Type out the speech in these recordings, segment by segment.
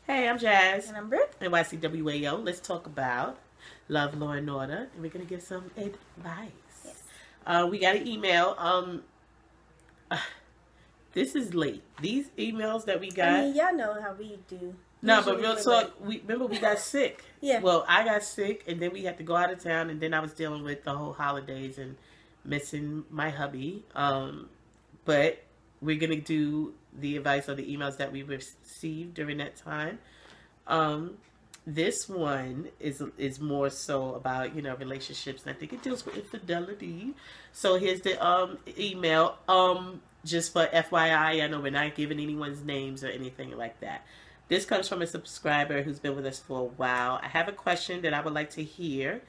Hey, I'm Jazz. And I'm BRITT. NYCWAO. Let's talk about love, law, and order. And we're going to give some advice. Yes. We got an email. This is late. These emails that we got. I mean, y'all know how we do. No, but real talk, remember we got sick. Yeah. Well, I got sick, and then we had to go out of town, and then I was dealing with the whole holidays and missing my hubby. But we're going to do the advice of the emails that we received during that time. This one is more so about, relationships, and I think it deals with infidelity. So here's the email. Just for FYI, I know we're not giving anyone's names or anything like that. This comes from a subscriber who's been with us for a while. I have a question that I would like to hear,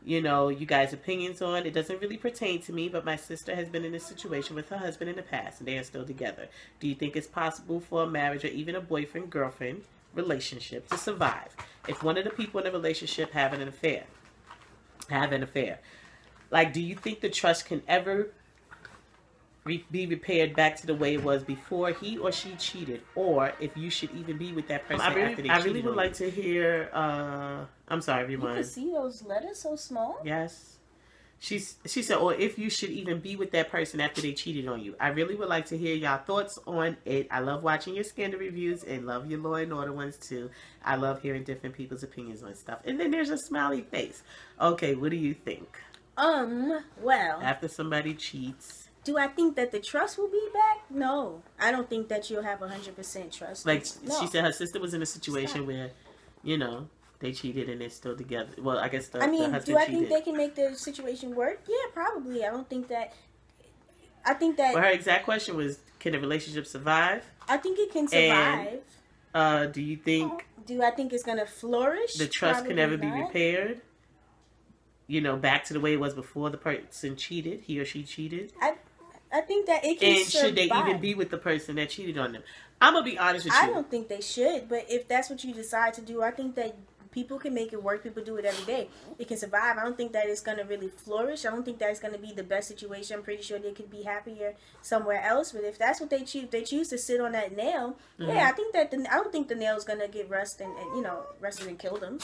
you guys' opinions on. It doesn't really pertain to me, but my sister has been in this situation with her husband in the past, and they are still together. Do you think it's possible for a marriage or even a boyfriend-girlfriend relationship to survive if one of the people in the relationship have an affair? Like, do you think the trust can ever be repaired back to the way it was before he or she cheated, or if you should even be with that person after they cheated? I really would like to hear. I'm sorry, everyone. You can see those letters so small. Yes, she said, or if you should even be with that person after they cheated on you. I really would like to hear y'all thoughts on it. I love watching your scandal reviews and love your Law and Order ones too. I love hearing different people's opinions on stuff. And then there's a smiley face. Okay, what do you think? Well, after somebody cheats. Do I think that the trust will be back? No. I don't think that you'll have 100% trust. Like, no. She said her sister was in a situation where, they cheated and they're still together. Well, I guess the husband do I cheated. think they can make the situation work? Yeah, probably. I think that... Well, her exact question was, can a relationship survive? I think it can survive. And, do you think... Do I think it's going to flourish? The trust can never be repaired? Back to the way it was before the person cheated, he or she cheated? I think that it can survive. Should they even be with the person that cheated on them? I'm going to be honest with you. I don't think they should, but if that's what you decide to do, I think that people can make it work. People do it every day. It can survive. I don't think that it's going to really flourish. I don't think that it's going to be the best situation. I'm pretty sure they could be happier somewhere else, but if that's what they choose, they choose to sit on that nail, yeah, I think that I don't think the nail's going to get rusted and kill them.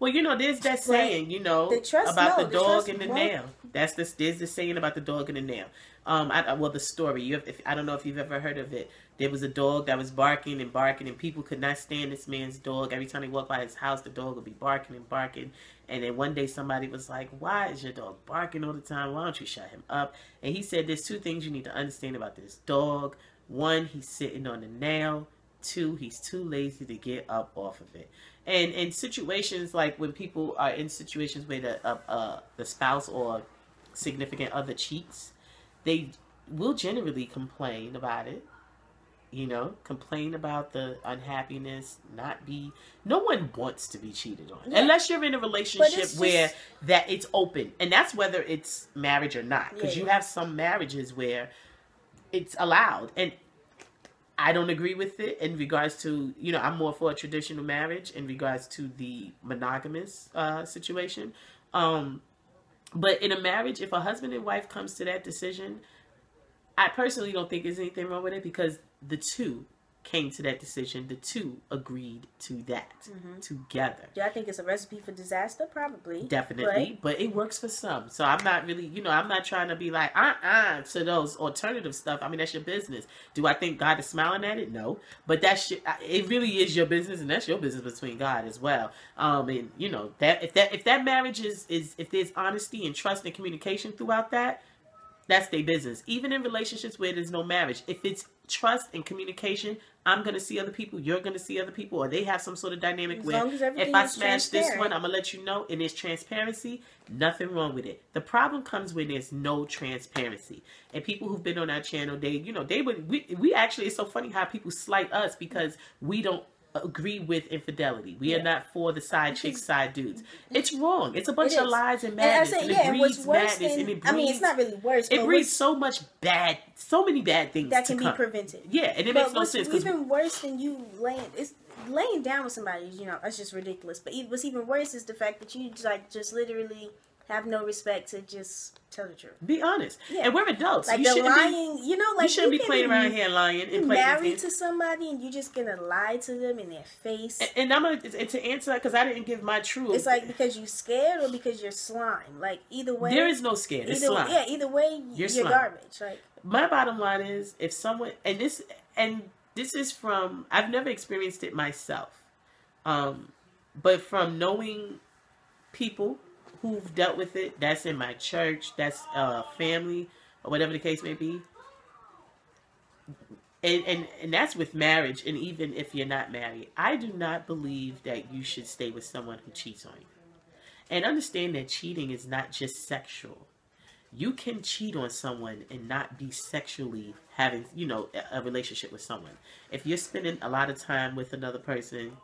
Well, there's that saying, about the dog and the nail. There's the saying about the dog and the nail. The story. I don't know if you've ever heard of it. There was a dog that was barking and barking, and people could not stand this man's dog. Every time they walked by his house, the dog would be barking and barking. And then one day somebody was like, "Why is your dog barking all the time? Why don't you shut him up?" And he said, "There's two things you need to understand about this dog. One, he's sitting on the nail. Two, he's too lazy to get up off of it." And in situations like when people are in situations where the spouse or significant other cheats, they will generally complain about it. Complain about the unhappiness, no one wants to be cheated on. Yeah. Unless you're in a relationship where that it's open. And that's whether it's marriage or not. Because you have some marriages where it's allowed. And I don't agree with it in regards to, I'm more for a traditional marriage in regards to the monogamous situation. But in a marriage, if a husband and wife comes to that decision, I personally don't think there's anything wrong with it because the two came to that decision. The two agreed to that together. Do I think it's a recipe for disaster? Probably. Definitely. But it works for some. So I'm not really, I'm not trying to be like, to those alternative stuff. I mean, that's your business. Do I think God is smiling at it? No. But it really is your business, and that's your business between God as well. And that if that marriage is if there's honesty and trust and communication throughout that, that's their business. Even in relationships where there's no marriage, if it's trust and communication, I'm going to see other people, you're going to see other people, or they have some sort of dynamic where if I smash this one, I'm going to let you know, and there's transparency, nothing wrong with it. The problem comes when there's no transparency. And people who've been on our channel, we actually, it's so funny how people slight us because we don't agree with infidelity. We are not for the side chicks, side dudes. It's wrong. It's a bunch of lies and madness. And it breeds madness. It's not really worse. It breeds so many bad things that can be prevented. Yeah, and it makes no sense. What's even worse than you laying down with somebody, that's just ridiculous. But what's even worse is the fact that you just literally have no respect to just tell the truth. Be honest. Yeah. And we're adults. Like, the lying, you know, like, you shouldn't be playing around here lying. You're married to somebody and you're just going to lie to them in their face. And I'm going to answer that because I didn't give my truth. It's like because you're scared or because you're slime. Like, either way. There is no scared. It's slime. Yeah, either way, you're garbage. Like, my bottom line is, if someone, and this is from, I've never experienced it myself, but from knowing people who've dealt with it, that's in my church, that's family, or whatever the case may be, and that's with marriage, and even if you're not married, I do not believe that you should stay with someone who cheats on you. And understand that cheating is not just sexual. You can cheat on someone and not be sexually having, you know, a relationship with someone. If you're spending a lot of time with another person,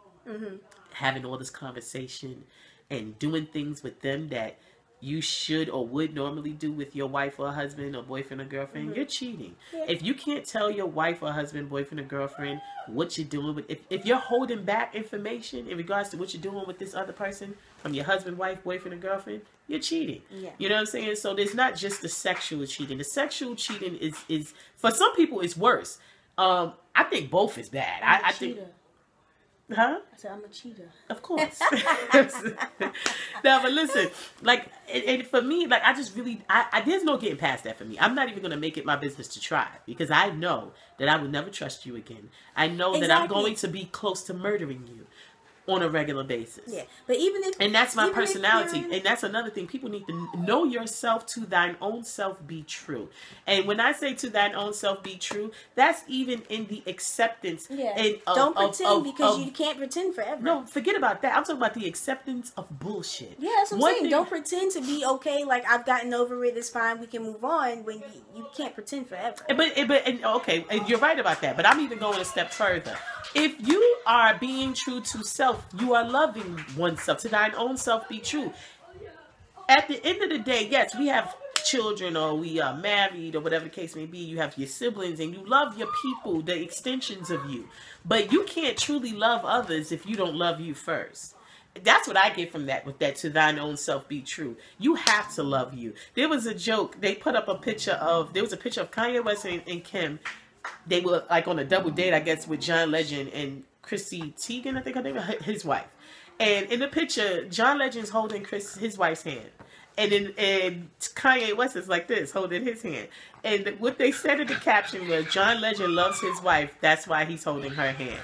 having all this conversation and doing things with them that you should or would normally do with your wife or husband or boyfriend or girlfriend, you're cheating. Yeah. If you can't tell your wife or husband, boyfriend or girlfriend what you're doing with, if you're holding back information in regards to what you're doing with this other person from your husband, wife, boyfriend or girlfriend, you're cheating. Yeah. You know what I'm saying? So there's not just the sexual cheating. The sexual cheating is for some people it's worse. I think both is bad. I think. Huh? I said, I'm a cheater. Of course. No, but listen, like, and for me, like, I just really, there's no getting past that for me. I'm not even going to make it my business to try, because I know that I will never trust you again. I know that I'm going to be close to murdering you on a regular basis. Yeah, but even if... And that's my personality. And that's another thing. People need to know yourself, to thine own self be true. And when I say to thine own self be true, that's even in the acceptance. Yeah. Don't pretend, because you can't pretend forever. No, forget about that. I'm talking about the acceptance of bullshit. Yeah, that's what I'm saying. Don't pretend to be okay, like, I've gotten over it, it's fine, we can move on, when you can't pretend forever. Okay, and you're right about that. But I'm even going a step further. If you are being true to self, you are loving oneself. To thine own self be true. At the end of the day, yes, we have children, or we are married, or whatever the case may be. You have your siblings, and you love your people, the extensions of you. But you can't truly love others if you don't love you first. That's what I get from that, with that, to thine own self be true. You have to love you. There was a joke. They put up a picture of, there was a picture of Kanye West and Kim. They were like on a double date, I guess, with John Legend and Chrissy Teigen, I think her name, his wife. And in the picture, John Legend's holding his wife's hand. And Kanye West is like this, holding his hand. And what they said in the caption was, John Legend loves his wife, that's why he's holding her hand.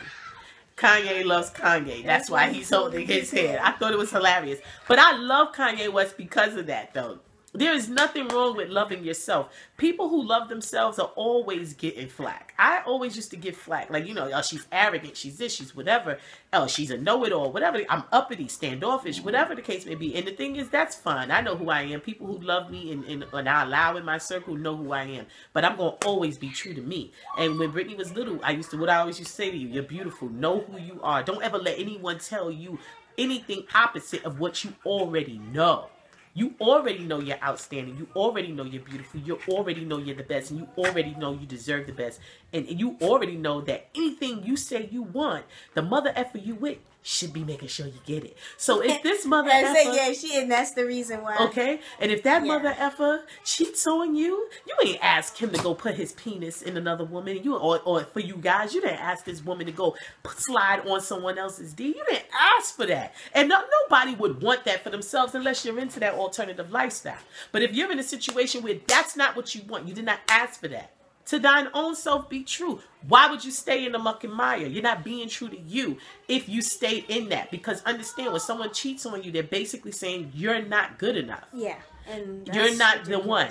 Kanye loves Kanye, that's why he's holding his hand. I thought it was hilarious. But I love Kanye West because of that, though. There is nothing wrong with loving yourself. People who love themselves are always getting flack. I always used to get flack. Like, you know, oh, she's arrogant, she's this, she's whatever. Oh, she's a know-it-all, whatever. I'm uppity, standoffish, whatever the case may be. And the thing is, that's fine. I know who I am. People who love me and I allow in my circle know who I am. But I'm going to always be true to me. And when Brittany was little, what I always used to say to you, you're beautiful. Know who you are. Don't ever let anyone tell you anything opposite of what you already know. You already know you're outstanding. You already know you're beautiful. You already know you're the best. And you already know you deserve the best. And you already know that anything you say you want, the mother effer you with should be making sure you get it. So if this mother effer... and that's the reason why. Okay? And if that mother effer cheats on you, you ain't ask him to go put his penis in another woman. Or for you guys, you didn't ask this woman to go slide on someone else's D. You didn't ask for that. And nobody would want that for themselves unless you're into that alternative lifestyle. But if you're in a situation where that's not what you want, you did not ask for that. To thine own self be true. Why would you stay in the muck and mire? You're not being true to you if you stay in that. Because understand, when someone cheats on you, they're basically saying you're not good enough. Yeah. And you're not the one.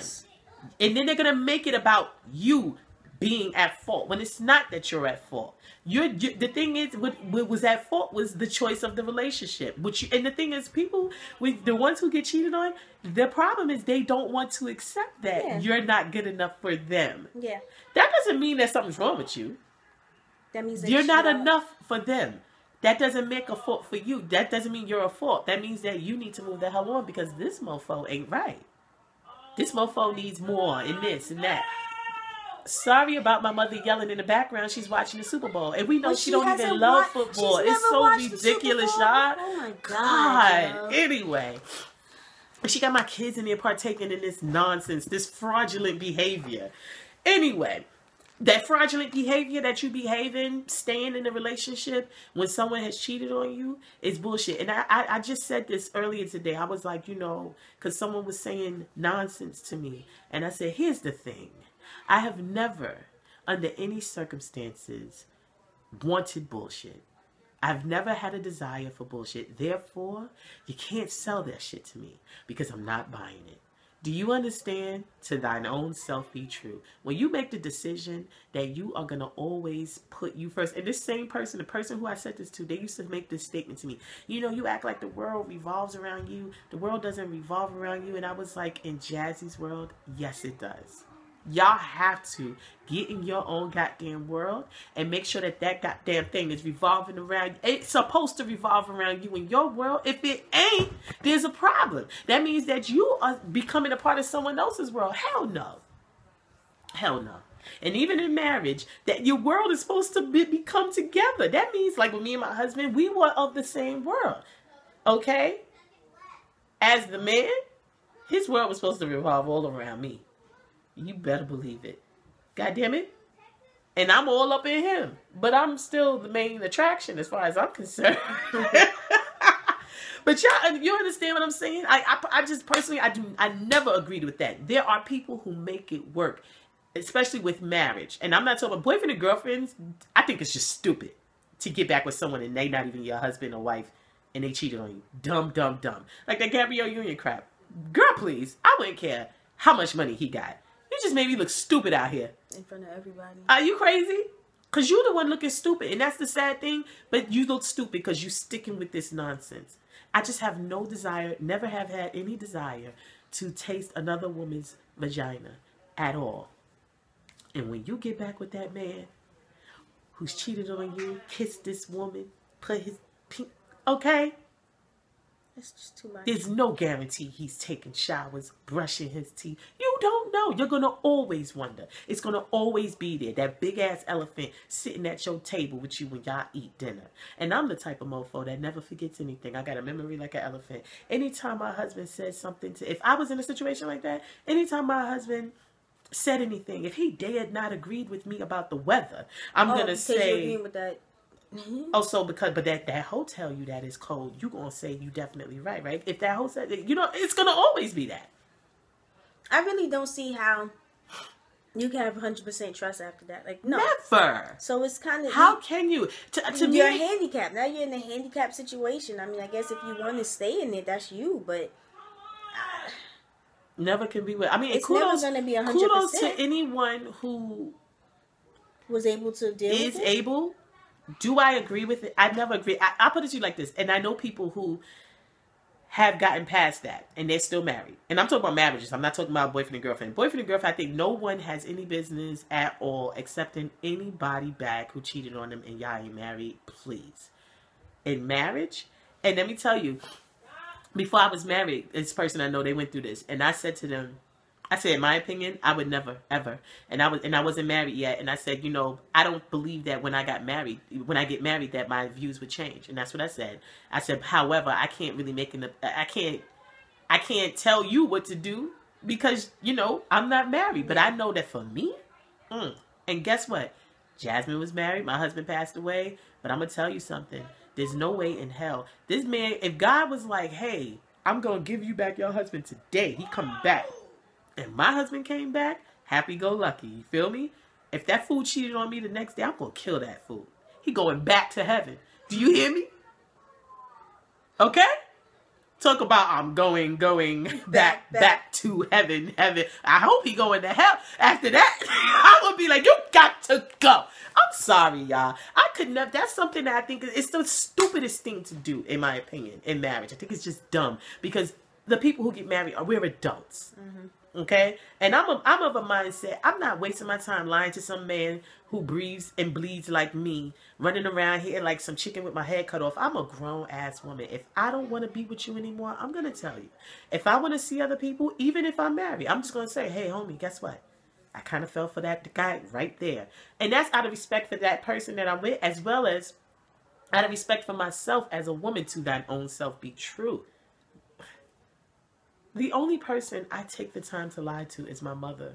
And then they're going to make it about you being at fault when it's not that you're at fault. The thing is, what was at fault was the choice of the relationship. And the thing is, people, the ones who get cheated on, the problem is they don't want to accept that you're not good enough for them. Yeah. That doesn't mean that something's wrong with you. That means you're not enough for them. That doesn't make a fault for you. That doesn't mean you're a fault. That means that you need to move the hell on, because this mofo ain't right. This mofo needs more and this and that. Sorry about my mother yelling in the background. She's watching the Super Bowl. And we know she don't even love football. It's so ridiculous, y'all. Oh my God. Anyway. And she got my kids in there partaking in this nonsense, this fraudulent behavior. Anyway, that fraudulent behavior that you behaving, staying in a relationship when someone has cheated on you is bullshit. And I just said this earlier today. I was like, you know, because someone was saying nonsense to me. And I said, here's the thing. I have never, under any circumstances, wanted bullshit. I've never had a desire for bullshit. Therefore, you can't sell that shit to me because I'm not buying it. Do you understand? To thine own self be true. When you make the decision that you are going to always put you first, and this same person, the person who I said this to, they used to make this statement to me. You know, you act like the world revolves around you. The world doesn't revolve around you. And I was like, in Jazzy's world, yes, it does. Y'all have to get in your own goddamn world and make sure that that goddamn thing is revolving around you. It's supposed to revolve around you in your world. If it ain't, there's a problem. That means that you are becoming a part of someone else's world. Hell no. Hell no. And even in marriage, that your world is supposed to become together. That means, like with me and my husband, we were of the same world. Okay? As the man, his world was supposed to revolve all around me. You better believe it. God damn it. And I'm all up in him. But I'm still the main attraction as far as I'm concerned. But y'all, you understand what I'm saying? I just personally, I never agreed with that. There are people who make it work, especially with marriage. And I'm not talking about boyfriend and girlfriends. I think it's just stupid to get back with someone and they not even your husband or wife and they cheated on you. Dumb, dumb, dumb. Like that Gabrielle Union crap. Girl, please. I wouldn't care how much money he got. You just made me look stupid out here. In front of everybody. Are you crazy? Because you're the one looking stupid. And that's the sad thing. But you look stupid because you're sticking with this nonsense. I just have no desire, never have had any desire to taste another woman's vagina at all. And when you get back with that man who's cheated on you, kissed this woman, put his pink, okay? It's just too much. There's no guarantee he's taking showers, brushing his teeth. You don't know. You're going to always wonder. It's going to always be there. That big ass elephant sitting at your table with you when y'all eat dinner. And I'm the type of mofo that never forgets anything. I got a memory like an elephant. Anytime my husband says something if I was in a situation like that, anytime my husband said anything, if he dared not agreed with me about the weather, I'm going to say, you're agreeing with that. Oh, so but that hotel you that is cold, you gonna say you definitely right? If that hotel, you know, it's gonna always be that. I really don't see how you can have 100% trust after that. Like, no, never. So it's kind of, how can you? To me, you're handicapped. Now you're in a handicapped situation. I mean, I guess if you want to stay in it, that's you. But never can be with. I mean, it's kudos, never gonna be 100%. Kudos to anyone who was able to deal with it. Is able. Do I agree with it? I never agree. I put it to you like this. And I know people who have gotten past that and they're still married. And I'm talking about marriages. I'm not talking about boyfriend and girlfriend. Boyfriend and girlfriend, I think no one has any business at all accepting anybody back who cheated on them and y'all ain't married, please. In marriage, and let me tell you, before I was married, this person I know, they went through this. And I said to them, I said, in my opinion, I would never, ever. And I wasn't married yet. And I said, you know, I don't believe that when I get married, that my views would change. And that's what I said. I said, however, I can't really I can't tell you what to do because, you know, I'm not married. But I know that for me, and guess what? Jasmine was married. My husband passed away. But I'm going to tell you something. There's no way in hell. This man, if God was like, hey, I'm going to give you back your husband today, he coming back. And my husband came back, happy-go-lucky. You feel me? If that fool cheated on me the next day, I'm going to kill that fool. He going back to heaven. Do you hear me? Okay? Talk about I'm going back to heaven. I hope he going to hell. After that, I would be like, you got to go. I'm sorry, y'all. I could never. That's something that I think is the stupidest thing to do, in my opinion, in marriage. I think it's just dumb because the people who get married we're adults. Mm-hmm. Okay, and I'm of a mindset. I'm not wasting my time lying to some man who breathes and bleeds like me, running around here like some chicken with my head cut off. I'm a grown ass woman. If I don't want to be with you anymore, I'm gonna tell you. If I want to see other people, even if I'm married, I'm just gonna say, hey, homie, guess what? I kind of fell for that guy right there, and that's out of respect for that person that I'm with, as well as out of respect for myself as a woman. To thine own self be true. The only person I take the time to lie to is my mother.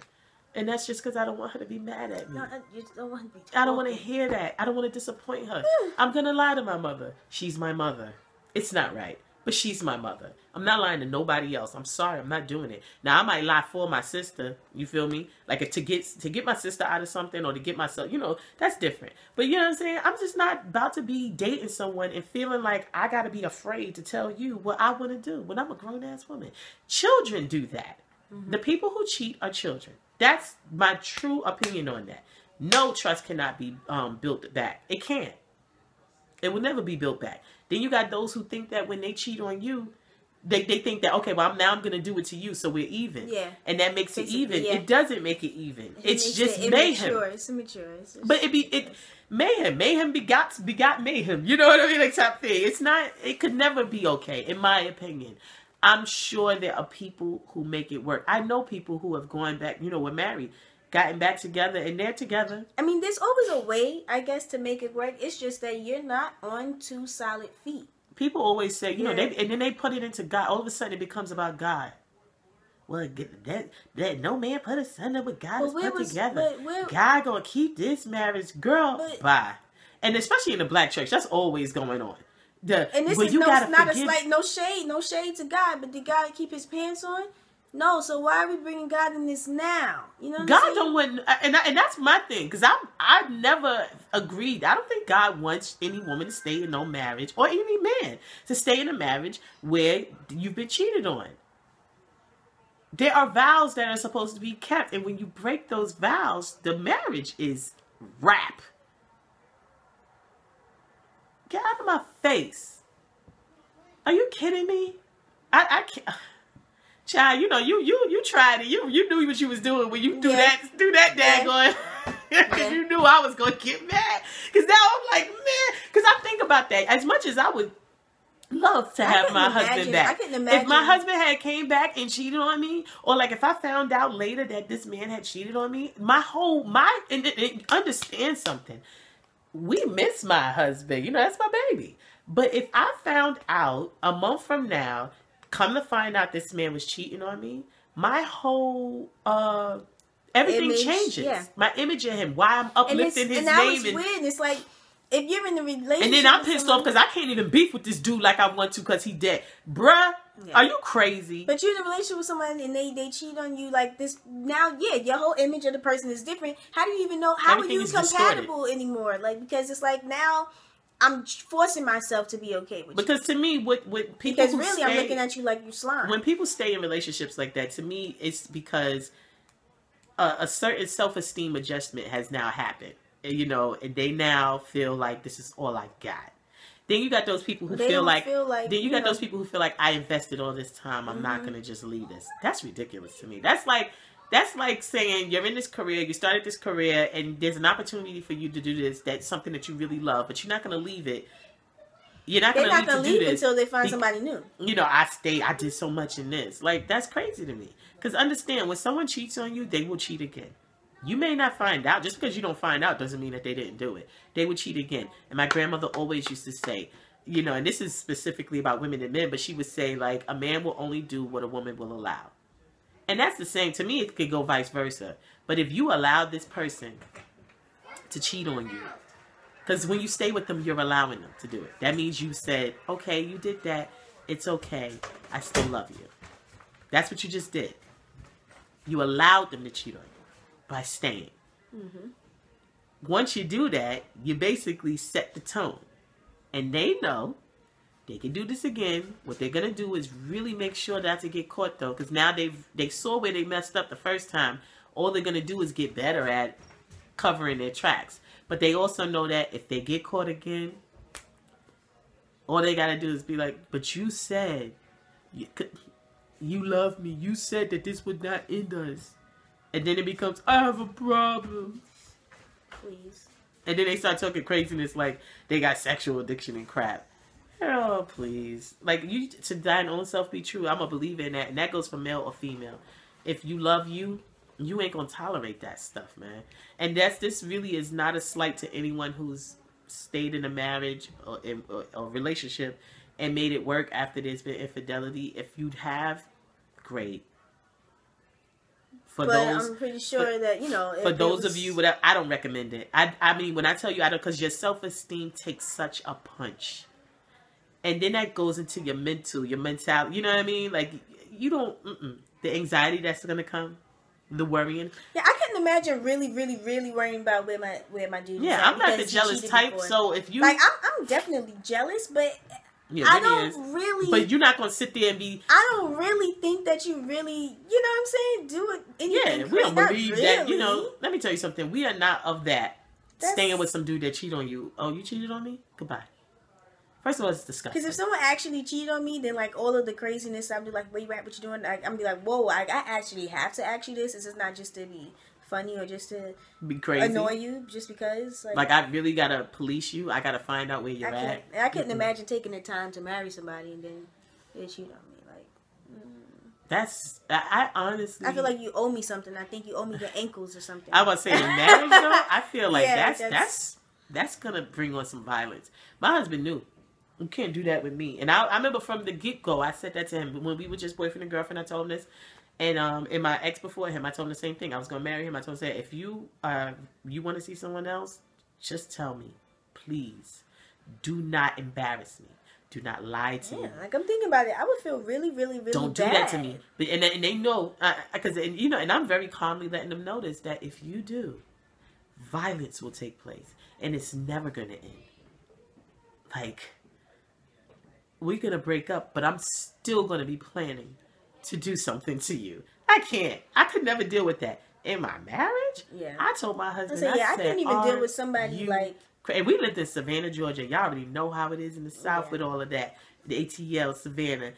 And that's just because I don't want her to be mad at me. No, you don't want to be I don't want to hear that. I don't want to disappoint her. I'm going to lie to my mother. She's my mother. It's not right, but she's my mother. I'm not lying to nobody else. I'm sorry. I'm not doing it. Now, I might lie for my sister. You feel me? Like to get my sister out of something or to get myself, you know, that's different. But you know what I'm saying? I'm just not about to be dating someone and feeling like I got to be afraid to tell you what I want to do when I'm a grown-ass woman. Children do that. Mm-hmm. The people who cheat are children. That's my true opinion on that. No trust cannot be built back. It can't. It will never be built back. Then you got those who think that when they cheat on you, they think that, okay, well, now I'm going to do it to you, so we're even. Yeah. And that makes it even. Yeah. It doesn't make it even. It's just mayhem. It's immature. But mayhem. Mayhem begot mayhem. You know what I mean? Like type thing. It's not, it could never be okay, in my opinion. I'm sure there are people who make it work. I know people who have gone back, you know, were married, gotten back together, and they're together. I mean, there's always a way, I guess, to make it work. It's just that you're not on 2 solid feet. People always say, you know, and then they put it into God. All of a sudden, it becomes about God. Well, that no man put us under what God has put together. God gonna keep this marriage, girl. Bye. And especially in the black church, that's always going on. And this is not a slight, no shade to God, but did God keep his pants on? No, so why are we bringing God in this now? You know what God don't want, and that's my thing, because I've never agreed. I don't think God wants any woman to stay in no marriage, or any man to stay in a marriage where you've been cheated on. There are vows that are supposed to be kept, and when you break those vows, the marriage is wrap. Get out of my face. Are you kidding me? I can't. Child, you know, you tried it. You knew what you was doing when you do that daggone. Because you knew I was going to get mad. Because now I'm like, man. Because I think about that. As much as I would love to have my husband back. I couldn't imagine. If my husband had came back and cheated on me, or like if I found out later that this man had cheated on me, and understand something. We miss my husband. You know, that's my baby. But if I found out a month from now, come to find out this man was cheating on me, my whole everything changes. Yeah. My image of him, why I'm uplifting his name. And that was weird. It's like, if you're in the relationship, and then I'm pissed off because I can't even beef with this dude like I want to because he dead. Bruh, are you crazy? But you're in a relationship with someone and they cheat on you like this. Now, your whole image of the person is different. How do you even know? How are you compatible anymore? Like, because it's like now I'm forcing myself to be okay with you. Because to me, what people because really I'm looking at you like you slime. When people stay in relationships like that, to me, it's because a certain self-esteem adjustment has now happened. You know, and they now feel like this is all I got. Then you got those people who feel like those people who feel like I invested all this time. I'm not gonna just leave this. That's ridiculous to me. That's like saying you're in this career, you started this career, and there's an opportunity for you to do this. That's something that you really love, but you're not gonna leave it. You're not gonna leave it until they find somebody new. You know, I did so much in this. Like, that's crazy to me. Because understand, when someone cheats on you, they will cheat again. You may not find out. Just because you don't find out doesn't mean that they didn't do it. They would cheat again. And my grandmother always used to say, you know, and this is specifically about women and men, but she would say, like, a man will only do what a woman will allow. And that's the same. To me, it could go vice versa. But if you allow this person to cheat on you, because when you stay with them, you're allowing them to do it. That means you said, okay, you did that. It's okay. I still love you. That's what you just did. You allowed them to cheat on you by staying. Once you do that, you basically set the tone. And they know they can do this again. What they're going to do is really make sure not to get caught, though. Because now they saw where they messed up the first time. All they're going to do is get better at covering their tracks. But they also know that if they get caught again, all they got to do is be like, but you said, you love me. You said that this would not end us. And then it becomes, I have a problem. Please. And then they start talking craziness like they got sexual addiction and crap. Oh, please. Like, you to thine own self be true. I'm a believer in that. And that goes for male or female. If you love you, you ain't going to tolerate that stuff, man. And this really is not a slight to anyone who's stayed in a marriage or relationship and made it work after there's been infidelity. If you have, great. But I'm pretty sure that, you know, for those of you, whatever, I don't recommend it. I mean, when I tell you, I don't, because your self-esteem takes such a punch. And then that goes into your mentality, you know what I mean? Like, you don't, the anxiety that's going to come, the worrying. Yeah, I couldn't imagine really worrying about where my dude is. Yeah, I'm not the jealous type, so if you... Like, I'm definitely jealous, but... Yeah, I don't really... But you're not going to sit there and be... I don't really think that you really... You know what I'm saying? Do it. Anything yeah, we don't believe that. You know, let me tell you something. We are not of that. Staying with some dude that cheated on you. Oh, you cheated on me? Goodbye. First of all, it's disgusting. Because if someone actually cheated on me, then, like, all of the craziness, I'm just like, where you at? What you doing? I'm going to be like, whoa, I actually have to ask you this. This is not just to be funny or just to be crazy, annoy you just because. Like I really gotta police you. I gotta find out where you're at. I couldn't imagine taking the time to marry somebody and then they cheat on me. Like, that's I honestly. I feel like you owe me something. I think you owe me your ankles or something. I was saying marriage though. I feel like that's gonna bring on some violence. My husband knew. You can't do that with me. And I remember from the get-go, I said that to him when we were just boyfriend and girlfriend. I told him this. And in my ex before him, I told him the same thing. I was going to marry him. I told him, if you want to see someone else, just tell me. Please. Do not embarrass me. Do not lie to me. Like, I'm thinking about it. I would feel really don't do that to me. But, and they know, because, you know, and I'm very calmly letting them notice that if you do, violence will take place. And it's never going to end. Like, we're going to break up, but I'm still going to be planning to do something to you. I could never deal with that. In my marriage, I told my husband, I can't even deal with somebody like... And we lived in Savannah, Georgia. Y'all already know how it is in the South with all of that. The ATL, Savannah.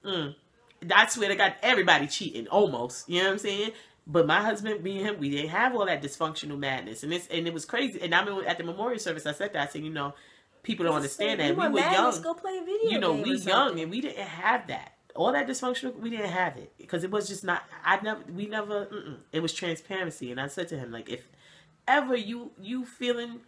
I swear to God, everybody cheating, almost. You know what I'm saying? But my husband, me and him, we didn't have all that dysfunctional madness. And it was crazy. And I remember at the memorial service, I said that. I said, you know, people don't understand that. We were young. Go play a video you know, we young and we didn't have that. All that dysfunctional, we didn't have it because it was just not. It was transparency, and I said to him, like, if ever you feeling,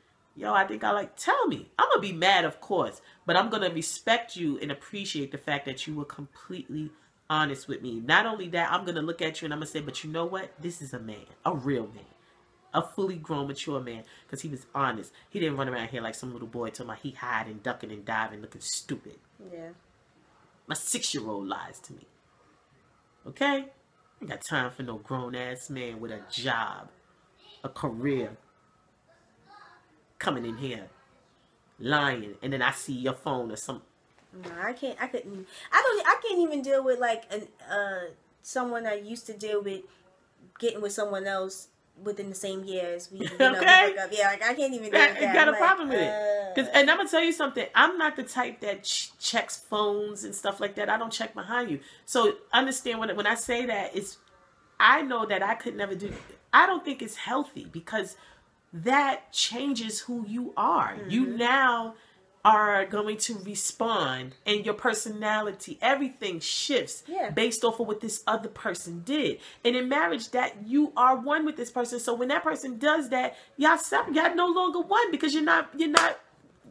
I think tell me. I'm gonna be mad, of course, but I'm gonna respect you and appreciate the fact that you were completely honest with me. Not only that, I'm gonna look at you and I'm gonna say, but you know what? This is a man, a real man, a fully grown, mature man, because he was honest. He didn't run around here like some little boy talking about he hiding, ducking, and diving, looking stupid. Yeah. My 6-year-old lies to me. Okay? I ain't got time for no grown-ass man with a job, a career, coming in here, lying, and then I see your phone or something. No, I can't even deal with, like, someone I used to deal with getting with someone else within the same year as we, we broke up. Yeah, like, I can't even do that. You got a problem with it. And I'm going to tell you something. I'm not the type that checks phones and stuff like that. I don't check behind you. So understand when I say that, I know that I could never do. I don't think it's healthy because that changes who you are. Mm-hmm. You now are going to respond, and your personality, everything shifts based off of what this other person did. And in marriage, that you are one with this person. So when that person does that, y'all no longer one because you're not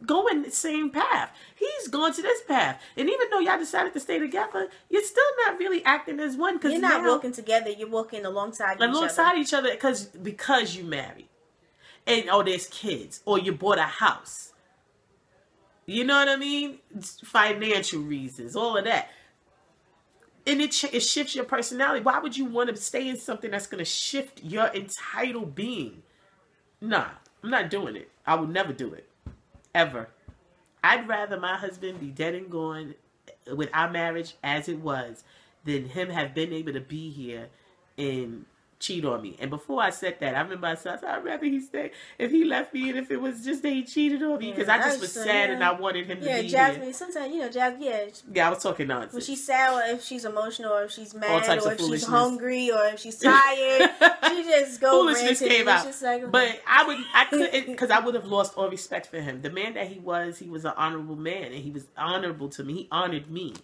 going the same path. He's going to this path, and even though y'all decided to stay together, you're still not really acting as one because you're not walking together. You're walking alongside each other because you married, and there's kids, or you bought a house. You know what I mean? Financial reasons, all of that. And it shifts your personality. Why would you want to stay in something that's going to shift your entitled being? Nah, I'm not doing it. I would never do it. Ever. I'd rather my husband be dead and gone with our marriage as it was than him have been able to be here and cheat on me. And before I said that, I remember I said, I'd rather he stay if he left me and if it was just that he cheated on me because I just was sad and I wanted him to be Jasmine, here. Sometimes, I was talking nonsense. When she's sad or if she's emotional or if she's mad or if she's hungry or if she's tired, she just goes foolishness came out. But I couldn't because I would have lost all respect for him. The man that he was an honorable man and he was honorable to me. He honored me.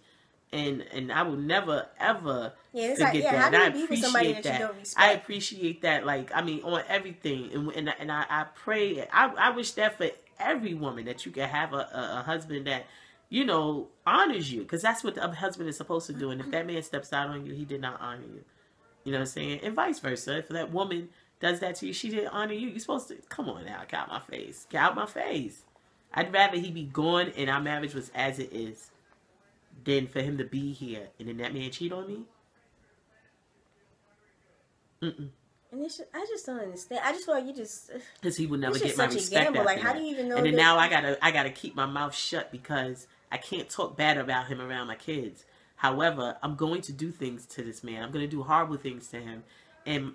And I will never ever forget that. And I appreciate that. I appreciate that. Like, I mean, on everything. And I pray. I wish that for every woman that you can have a husband that you know, honors you. Because that's what the husband is supposed to do. And if that man steps out on you, he did not honor you. You know what I'm saying? And vice versa. If that woman does that to you, she didn't honor you. You're supposed to, come on now, get out my face. Get out my face. I'd rather he be gone and our marriage was as it is than for him to be here and then that man cheat on me. Mm-mm. And I just don't understand. I just feel like you just... Because he would never get my respect after like, how do you even know And then now I gotta keep my mouth shut because I can't talk bad about him around my kids. However, I'm going to do things to this man. I'm going to do horrible things to him. And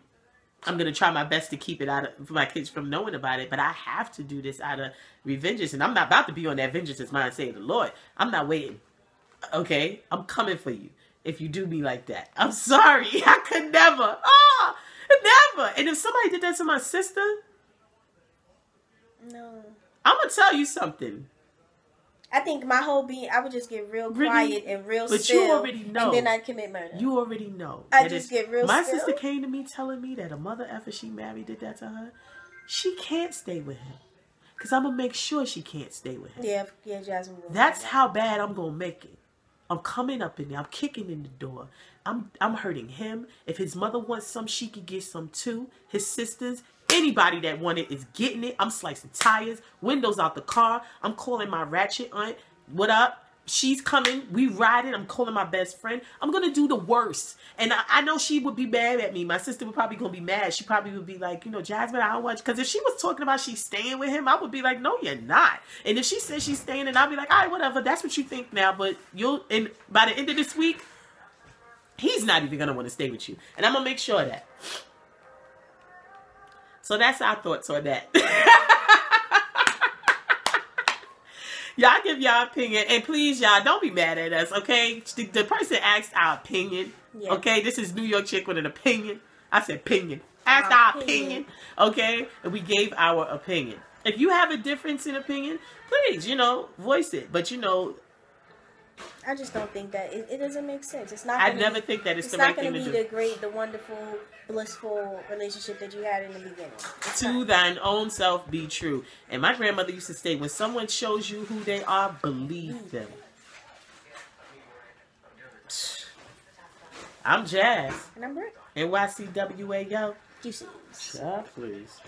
I'm going to try my best to keep it out of, for my kids from knowing about it. But I have to do this out of revenge. And I'm not about to be on that vengeance as mine, say the Lord. I'm not waiting. Okay? I'm coming for you if you do me like that. I'm sorry. I could never. Oh, never. And if somebody did that to my sister, no. I'm going to tell you something. I think my whole being, I would just get real quiet and real but still. You already know. And then I'd commit murder. You already know. I just get real my still. My sister came to me telling me that a mother effer she married did that to her. She can't stay with him. Because I'm going to make sure she can't stay with him. Yeah, Jasmine. That's how bad I'm going to make it. I'm coming up in there. I'm kicking in the door. I'm hurting him. If his mother wants some, she could get some too. His sisters, anybody that wanted is getting it. I'm slicing tires, windows out the car. I'm calling my ratchet aunt. What up? She's coming. We riding. I'm calling my best friend. I'm going to do the worst. And I know she would be mad at me. My sister would probably going to be mad. She probably would be like, you know, Jasmine, I don't want you. Because if she was talking about she's staying with him, I would be like, no, you're not. And if she says she's staying, and I'll be like, all right, whatever. That's what you think now. But and by the end of this week, he's not even going to want to stay with you. And I'm going to make sure of that. So that's our thoughts on that. Y'all give y'all opinion. And please, y'all, don't be mad at us, okay? The person asked our opinion. Yeah. Okay? This is New York chick with an opinion. I said opinion. Asked our opinion. Okay? And we gave our opinion. If you have a difference in opinion, please, you know, voice it. But, you know, I just don't think that it doesn't make sense. It's not. I never think that it's the right thing to do. It's not going to be the great, the wonderful, blissful relationship that you had in the beginning. To thine own self be true. And my grandmother used to say, when someone shows you who they are, believe them. I'm Jazz. And I'm BRITT. NYCWAO. Juicy. Shut up, please.